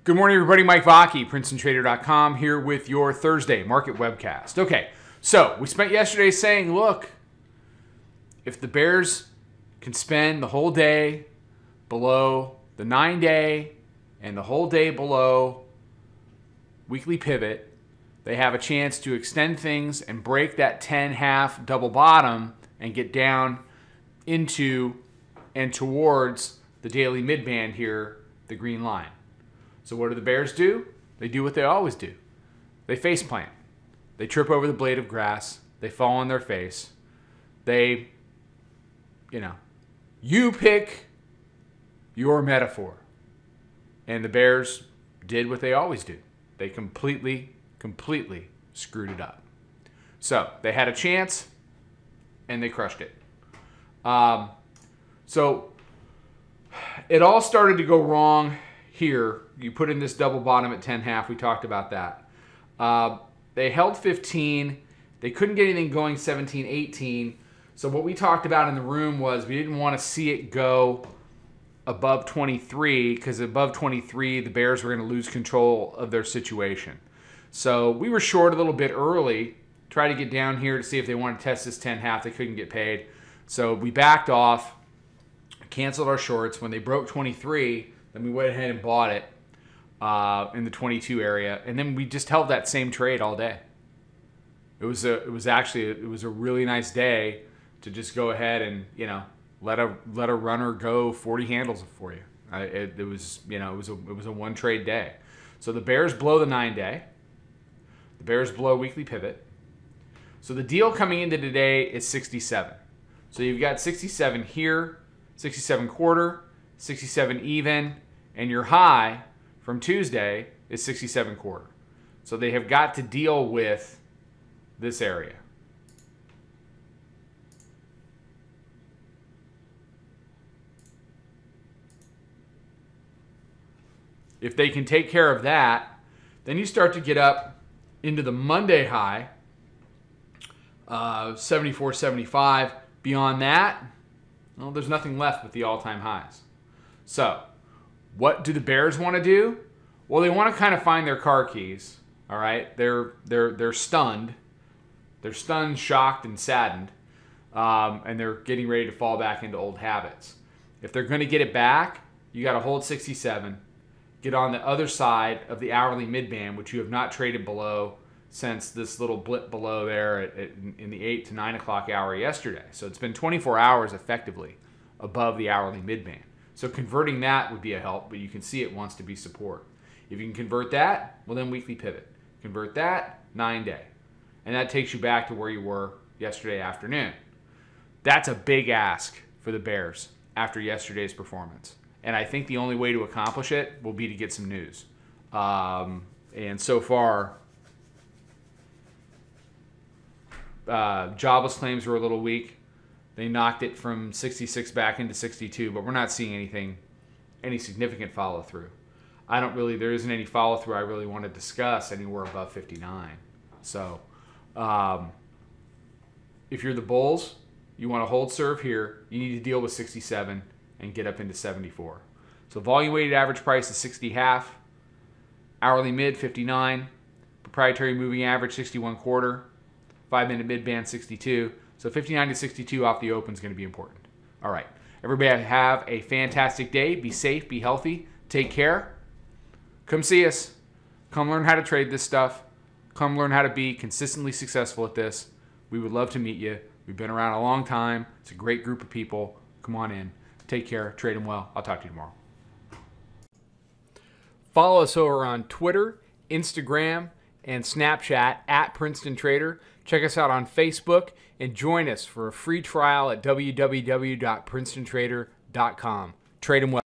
Good morning, everybody. Mike Vacchi, Princetontrader.com, here with your Thursday market webcast. Okay, so we spent yesterday saying, look, if the bears can spend the whole day below the 9-day and the whole day below weekly pivot, they have a chance to extend things and break that 10-half double bottom and get down into and towards the daily midband here, the green line. So what do the bears do? They do what they always do. They face plant. They trip over the blade of grass. They fall on their face. They, you pick your metaphor. And the bears did what they always do. They completely screwed it up. So they had a chance and they crushed it. So it all started to go wrong here. You put in this double bottom at 10.5. We talked about that. They held 15. They couldn't get anything going 17, 18. So what we talked about in the room was we didn't want to see it go above 23 because above 23, the bears were going to lose control of their situation. So we were short a little bit early. Tried to get down here to see if they wanted to test this 10.5. They couldn't get paid. So we backed off, canceled our shorts. When they broke 23, then we went ahead and bought it in the 22 area, and then we just held that same trade all day. It was a really nice day to just go ahead and let a runner go 40 handles for you. It was a one trade day. So the bears blow the 9-day. The bears blow weekly pivot. So the deal coming into today is 67. So you've got 67 here, 67 quarter, 67 even, and your high from Tuesday is 67 quarter. So they have got to deal with this area. If they can take care of that, then you start to get up into the Monday high, 74, 75. Beyond that, well, there's nothing left but the all-time highs. So what do the bears want to do? Well, they want to kind of find their car keys. All right, they're stunned. They're stunned, shocked, and saddened, and they're getting ready to fall back into old habits. If they're going to get it back, you got to hold 67. Get on the other side of the hourly midband, which you have not traded below since this little blip below there in the 8 to 9 o'clock hour yesterday. So it's been 24 hours effectively above the hourly midband. So converting that would be a help, but you can see it wants to be support. If you can convert that, well then weekly pivot. Convert that, 9-day. And that takes you back to where you were yesterday afternoon. That's a big ask for the bears after yesterday's performance. And I think the only way to accomplish it will be to get some news. And so far, jobless claims were a little weak. They knocked it from 66 back into 62, but we're not seeing any significant follow through. There isn't any follow through I really want to discuss anywhere above 59. So if you're the bulls, you want to hold serve here. You need to deal with 67 and get up into 74. So volume weighted average price is 60.5, hourly mid 59, proprietary moving average 61 quarter, 5-minute midband 62. So 59 to 62 off the open is going to be important. All right. Everybody have a fantastic day. Be safe. Be healthy. Take care. Come see us. Come learn how to trade this stuff. Come learn how to be consistently successful at this. We would love to meet you. We've been around a long time. It's a great group of people. Come on in. Take care. Trade them well. I'll talk to you tomorrow. Follow us over on Twitter, Instagram, and Snapchat at Princeton Trader. Check us out on Facebook and join us for a free trial at www.princetontrader.com. Trade them well.